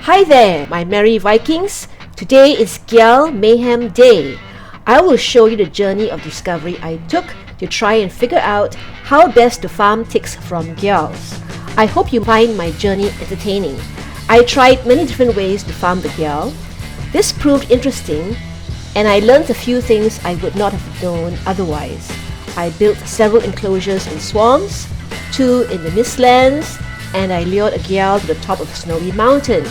Hi there, my merry Vikings. Today is Gjalls Mayhem Day. I will show you the journey of discovery I took to try and figure out how best to farm ticks from Gjalls. I hope you find my journey entertaining. I tried many different ways to farm the Gjalls. This proved interesting, and I learned a few things I would not have known otherwise. I built several enclosures in swamps, 2 in the Mistlands, and I lured a Gjalls to the top of a snowy mountain.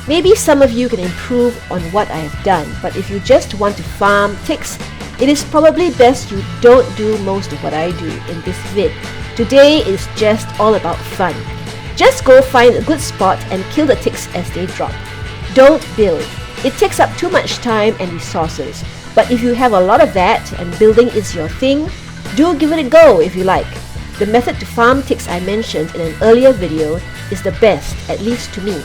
Maybe some of you can improve on what I have done, but if you just want to farm ticks, it is probably best you don't do most of what I do in this vid. Today is just all about fun. Just go find a good spot and kill the ticks as they drop. Don't build. It takes up too much time and resources, but if you have a lot of that and building is your thing, do give it a go if you like. The method to farm ticks I mentioned in an earlier video is the best, at least to me.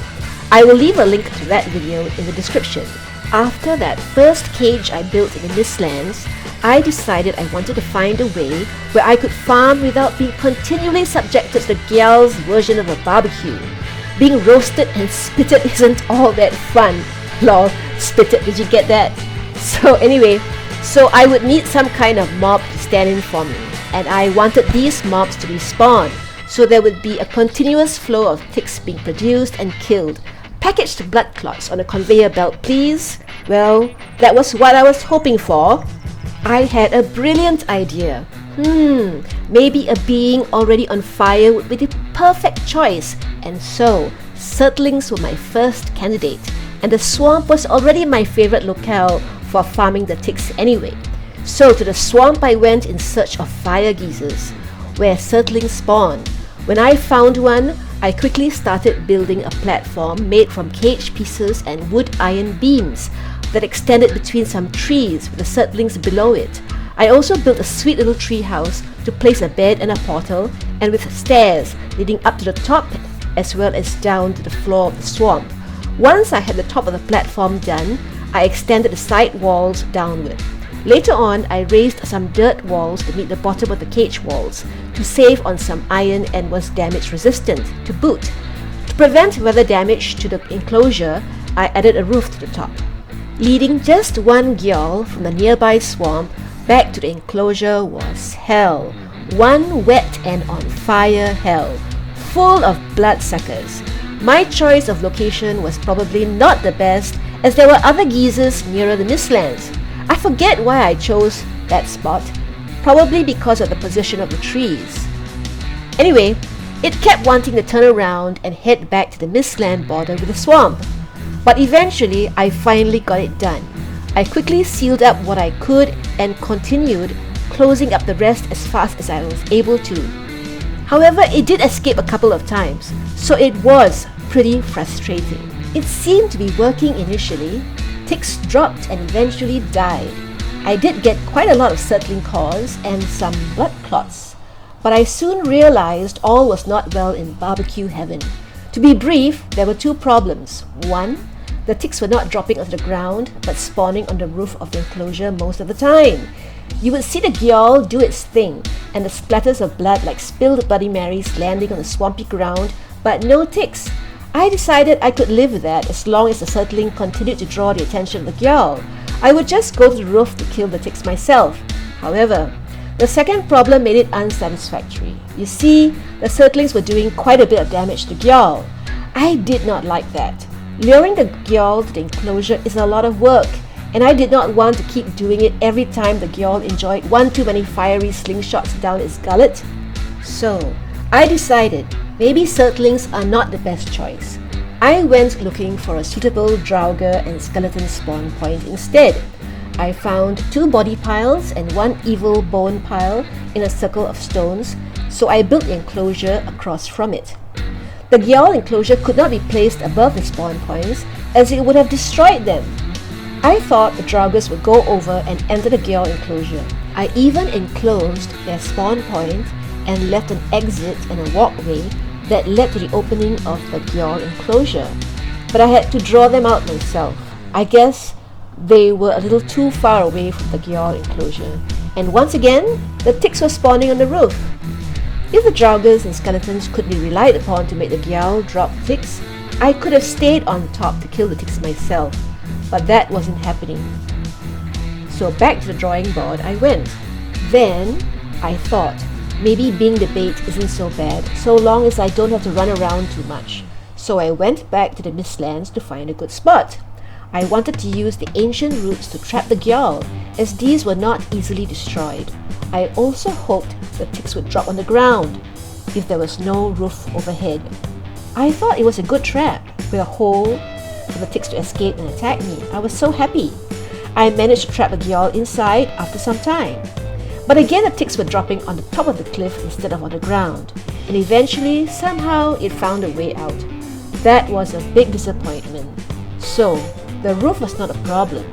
I will leave a link to that video in the description. After that first cage I built in the Mistlands, I decided I wanted to find a way where I could farm without being continually subjected to the Gjalls version of a barbecue. Being roasted and spitted isn't all that fun. Lol, spitted, did you get that? So I would need some kind of mob to stand in for me, and I wanted these mobs to respawn, so there would be a continuous flow of ticks being produced and killed. Packaged blood clots on a conveyor belt, please. Well, that was what I was hoping for. I had a brilliant idea. Maybe a being already on fire would be the perfect choice, and so Surtlings were my first candidate, and the swamp was already my favorite locale for farming the ticks anyway. So to the swamp I went in search of fire geezers, where Surtlings spawn. When I found one, I quickly started building a platform made from cage pieces and wood iron beams that extended between some trees with the Surtlings below it. I also built a sweet little tree house to place a bed and a portal, and with stairs leading up to the top as well as down to the floor of the swamp. Once I had the top of the platform done, I extended the side walls downward. Later on, I raised some dirt walls to meet the bottom of the cage walls to save on some iron and was damage resistant to boot. To prevent weather damage to the enclosure, I added a roof to the top. Leading just one Gjalls from the nearby swamp back to the enclosure was hell. One wet and on fire hell, full of bloodsuckers. My choice of location was probably not the best, as there were other geezers nearer the Mistlands. I forget why I chose that spot, probably because of the position of the trees. Anyway, it kept wanting to turn around and head back to the Mistland border with the swamp. But eventually, I finally got it done. I quickly sealed up what I could and continued closing up the rest as fast as I was able to. However, it did escape a couple of times, so it was pretty frustrating. It seemed to be working initially. Ticks dropped and eventually died. I did get quite a lot of Surtling cores and some blood clots, but I soon realized all was not well in barbecue heaven. To be brief, there were 2 problems. 1, the ticks were not dropping onto the ground, but spawning on the roof of the enclosure most of the time. You would see the Gjalls do its thing, and the splatters of blood like spilled Bloody Marys landing on the swampy ground, but no ticks. I decided I could live with that as long as the Surtling continued to draw the attention of the Gjalls. I would just go to the roof to kill the ticks myself. However, the second problem made it unsatisfactory. You see, the Surtlings were doing quite a bit of damage to Gjalls. I did not like that. Luring the Gjalls to the enclosure is a lot of work, and I did not want to keep doing it every time the Gjalls enjoyed one too many fiery slingshots down its gullet. So, I decided maybe Surtlings are not the best choice. I went looking for a suitable Draugr and skeleton spawn point instead. I found 2 body piles and 1 evil bone pile in a circle of stones, so I built the enclosure across from it. The Gjalls enclosure could not be placed above the spawn points, as it would have destroyed them. I thought the Draugrs would go over and enter the Gjalls enclosure. I even enclosed their spawn point and left an exit and a walkway that led to the opening of the Gjalls enclosure. But I had to draw them out myself. I guess they were a little too far away from the Gjalls enclosure. And once again, the ticks were spawning on the roof. If the Draugrs and skeletons could be relied upon to make the Gjalls drop ticks, I could have stayed on top to kill the ticks myself, but that wasn't happening. So back to the drawing board I went. Then I thought, maybe being the bait isn't so bad, so long as I don't have to run around too much. So I went back to the Mistlands to find a good spot. I wanted to use the ancient roots to trap the Gjall, as these were not easily destroyed. I also hoped the ticks would drop on the ground if there was no roof overhead. I thought it was a good trap, with a hole for the ticks to escape and attack me. I was so happy. I managed to trap the Gjall inside after some time. But again, the ticks were dropping on the top of the cliff instead of on the ground, and eventually, somehow, it found a way out. That was a big disappointment. So, the roof was not a problem.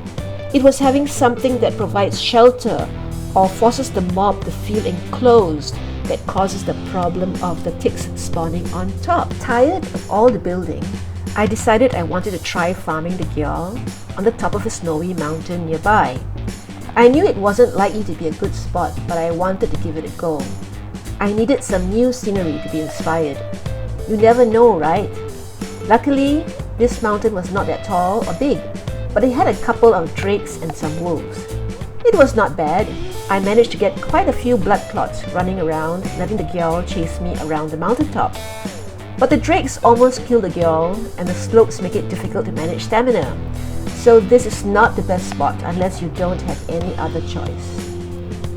It was having something that provides shelter or forces the mob to feel enclosed that causes the problem of the ticks spawning on top. Tired of all the building, I decided I wanted to try farming the Gjall on the top of a snowy mountain nearby. I knew it wasn't likely to be a good spot, but I wanted to give it a go. I needed some new scenery to be inspired. You never know, right? Luckily, this mountain was not that tall or big, but it had a couple of drakes and some wolves. It was not bad. I managed to get quite a few blood clots running around, letting the Gjall chase me around the mountaintop. But the drakes almost killed the Gjall, and the slopes make it difficult to manage stamina. So this is not the best spot unless you don't have any other choice.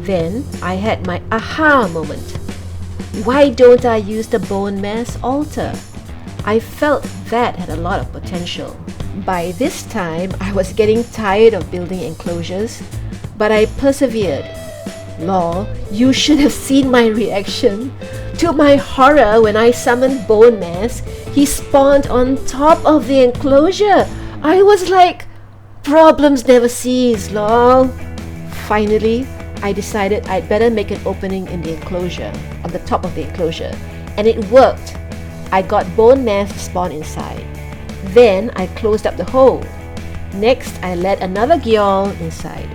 Then I had my aha moment. Why don't I use the bone mass altar? I felt that had a lot of potential. By this time, I was getting tired of building enclosures, but I persevered. Lol, you should have seen my reaction. To my horror, when I summoned Bone Mass, he spawned on top of the enclosure. I was like, problems never cease, lol. Finally, I decided I'd better make an opening in the enclosure, on the top of the enclosure, and it worked. I got Bone Mass to spawn inside. Then I closed up the hole. Next, I let another Gjall inside.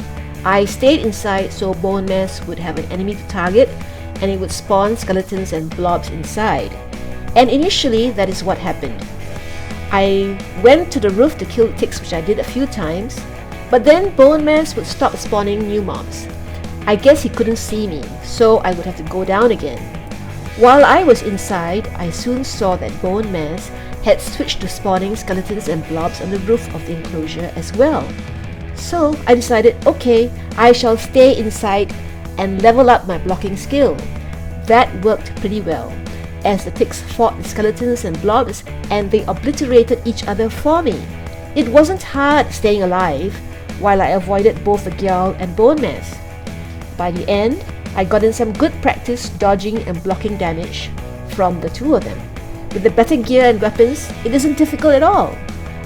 I stayed inside so Bone Mass would have an enemy to target, and it would spawn skeletons and blobs inside. And initially, that is what happened. I went to the roof to kill the ticks, which I did a few times, but then Bone Mass would stop spawning new mobs. I guess he couldn't see me, so I would have to go down again. While I was inside, I soon saw that Bone Mass had switched to spawning skeletons and blobs on the roof of the enclosure as well. So I decided, okay, I shall stay inside and level up my blocking skill. That worked pretty well, as the ticks fought the skeletons and blobs and they obliterated each other for me. It wasn't hard staying alive while I avoided both the Gjall and Bone Mass. By the end, I got in some good practice dodging and blocking damage from the two of them. With the better gear and weapons, it isn't difficult at all.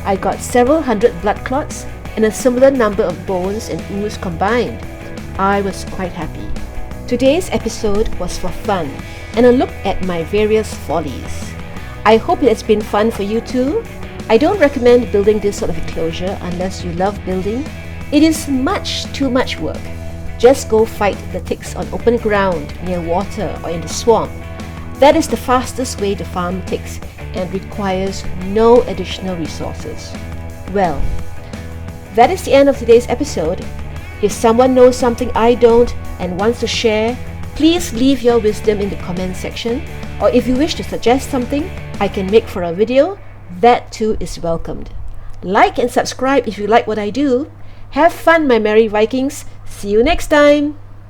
I got several hundred blood clots and a similar number of bones and ooze combined. I was quite happy. Today's episode was for fun and a look at my various follies. I hope it has been fun for you too. I don't recommend building this sort of enclosure unless you love building. It is much too much work. Just go fight the ticks on open ground, near water or in the swamp. That is the fastest way to farm ticks and requires no additional resources. Well, that is the end of today's episode. If someone knows something I don't and wants to share, please leave your wisdom in the comment section, or if you wish to suggest something I can make for a video, that too is welcomed. Like and subscribe if you like what I do. Have fun, my merry Vikings. See you next time!